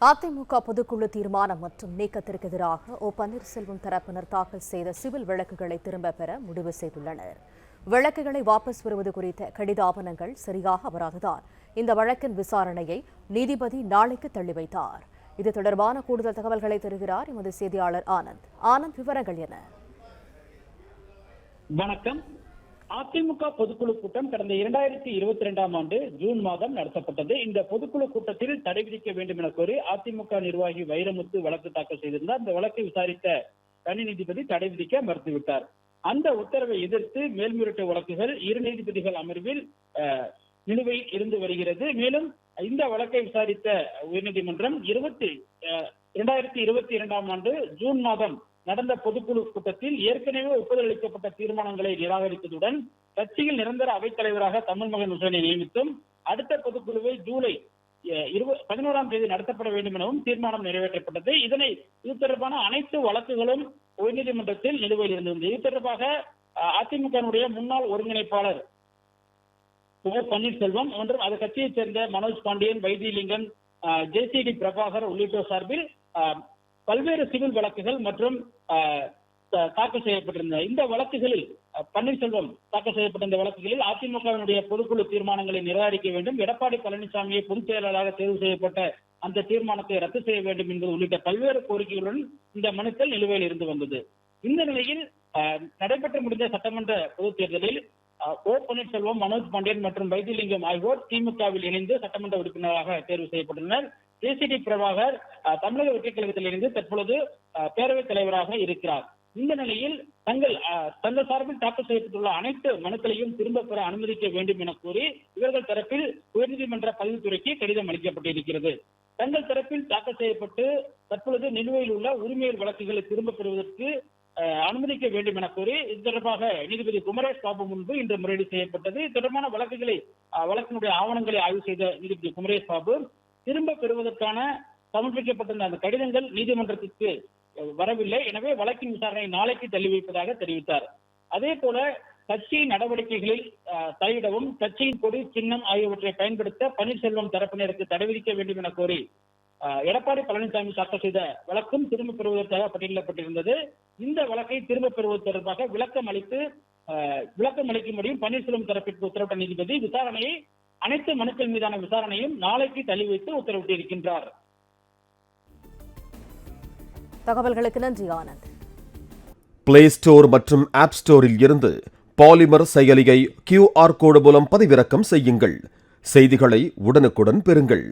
அதிமுக பொதுக்குழு தீர்மானம் மற்றும் நீக்கத்திற்கு எதிராக பன்னீர்செல்வம் தரப்பினர் தாக்கல் செய்த சிவில் வழக்குகளை திரும்பப் பெற முடிவு செய்துள்ளனர். வழக்குகளை வாபஸ் பெறுவது குறித்த கடித ஆவணங்கள் சரியாக வராததால் இந்த வழக்கின் விசாரணையை நீதிபதி நாளைக்கு தள்ளி வைத்தார். இது தொடர்பான கூடுதல் தகவல்களை தருகிறார் எமது செய்தியாளர் ஆனந்த். ஆனந்த், விவரங்கள் என்ன? வணக்கம். அதிமுக பொதுக்குழு கூட்டம் கடந்த 2022ஆம் ஆண்டு ஜூன் மாதம் நடத்தப்பட்டது. இந்த பொதுக்குழு கூட்டத்தில் தடை விதிக்க வேண்டும் என கோரி அதிமுக நிர்வாகி வைரமுத்து வழக்கு தாக்கல் செய்திருந்தார். அந்த வழக்கை விசாரித்த தனி நீதிபதி தடை விதிக்க மறுத்துவிட்டார். அந்த உத்தரவை எதிர்த்து மேல்முறையீட்டு வழக்குகள் 2 நீதிபதிகள் அமர்வில் நிலுவையில் இருந்து வருகிறது. மேலும் இந்த வழக்கை விசாரித்த உயர்நீதிமன்றம் 2022ஆம் ஆண்டு ஜூன் மாதம் நடந்த பொதுக்குழு கூட்டத்தில் ஏற்கனவே ஒப்புதல் அளிக்கப்பட்ட தீர்மானங்களை நிராகரித்ததுடன் கட்சியில் நிரந்தர அவைத்தலைவராக தமிழ்மகன் ஹுசைனை நியமித்தும் அடுத்த பொதுக்குழுவை ஜூலை 11ஆம் தேதி நடத்தப்பட வேண்டும் எனவும் தீர்மானம் நிறைவேற்றப்பட்டது. இது தொடர்பான அனைத்து வழக்குகளும் உயர்நீதிமன்றத்தில் நிலுவையில் இருந்தது. இது தொடர்பாக அதிமுகவுடைய முன்னாள் ஒருங்கிணைப்பாளர் பன்னீர்செல்வம் மற்றும் அந்த கட்சியைச் சேர்ந்த மனோஜ் பாண்டியன், வைத்திலிங்கம், ஜேசிடி பிரபாகர் உள்ளிட்டோர் சார்பில் பல்வேறு சிவில் வழக்குகள் மற்றும் தாக்கல் செய்யப்பட்டிருந்த இந்த வழக்குகளில் பன்னீர்செல்வம் தாக்கல் செய்யப்பட்ட இந்த வழக்குகளில் அதிமுகவினுடைய பொதுக்குழு தீர்மானங்களை நிராகரிக்க வேண்டும், எடப்பாடி பழனிசாமியை பொதுச் செயலாளராக தேர்வு செய்யப்பட்ட அந்த தீர்மானத்தை ரத்து செய்ய வேண்டும் என்பது உள்ளிட்ட பல்வேறு கோரிக்கைகளுடன் இந்த மனுக்கள் நிலுவையில் இருந்து வந்தது. இந்த நிலையில் நடைபெற்று முடிந்த சட்டமன்ற பொதுத் தேர்தலில் பன்னீர்செல்வம், மனோஜ் பாண்டியன் மற்றும் வைத்திலிங்கம் ஆகியோர் திமுகவில் இணைந்து சட்டமன்ற உறுப்பினராக தேர்வு செய்யப்பட்டுள்ளனர். ஜேசிடி பிரபாகர் தமிழக வெற்றிக் கழகத்தில் இருந்து தற்பொழுது பேரவைத் தலைவராக இருக்கிறார். இந்த நிலையில் தங்கள் சார்பில் தாக்கல் செய்யப்பட்டுள்ள அனைத்து மனுக்களையும் திரும்ப பெற அனுமதிக்க வேண்டும் என கூறி இவர்கள் தரப்பில் உயர்நீதிமன்ற பதிவுத்துறைக்கு கடிதம் அளிக்கப்பட்டிருக்கிறது. தங்கள் தரப்பில் தாக்கல் செய்யப்பட்டு தற்பொழுது நிலுவையில் உள்ள உரிமையல் வழக்குகளை திரும்ப பெறுவதற்கு அனுமதிக்க வேண்டும் என கூறி இது தொடர்பாக நீதிபதி குமரேஷ் பாபு முன்பு இன்று முறையீடு செய்யப்பட்டது. இது தொடர்பான வழக்கினுடைய ஆவணங்களை ஆய்வு செய்த நீதிபதி குமரேஷ் பாபு திரும்ப பெறுவதற்கான சமர்ப்பிக்கப்பட்டிருந்த அந்த கடிதங்கள் நீதிமன்றத்திற்கு வரவில்லை, எனவே வழக்கின் விசாரணை நாளைக்கு தள்ளி வைப்பதாக தெரிவித்தார். அதே போல கட்சியின் நடவடிக்கைகளில் தலையிடவும் கட்சியின் கொடி, சின்னம் ஆகியவற்றை பயன்படுத்த பன்னீர்செல்வம் தரப்பினருக்கு தடை விதிக்க வேண்டும் என கோரி எடப்பாடி பழனிசாமி தாக்கல் செய்த வழக்கும் திரும்ப பெறுவதற்காக பட்டியலிடப்பட்டிருந்தது. இந்த வழக்கை திரும்ப பெறுவது தொடர்பாக விளக்கம் அளிக்கும்படியும் பன்னீர்செல்வம் தரப்பிற்கு உத்தரவிட்ட நீதிபதி விசாரணையை அனைத்து மனுக்கள் மீதான விசாரணையும் நாளைக்கு தள்ளி வைத்து உத்தரவிட்டிருக்கின்றார். தகவல்களுக்கு நன்றி ஆனந்த். பிளே ஸ்டோர் மற்றும் ஆப் ஸ்டோரில் இருந்து பாலிமர் செயலியை QR கோடு மூலம் பதிவிறக்கம் செய்யுங்கள். செய்திகளை உடனுக்குடன் பெறுங்கள்.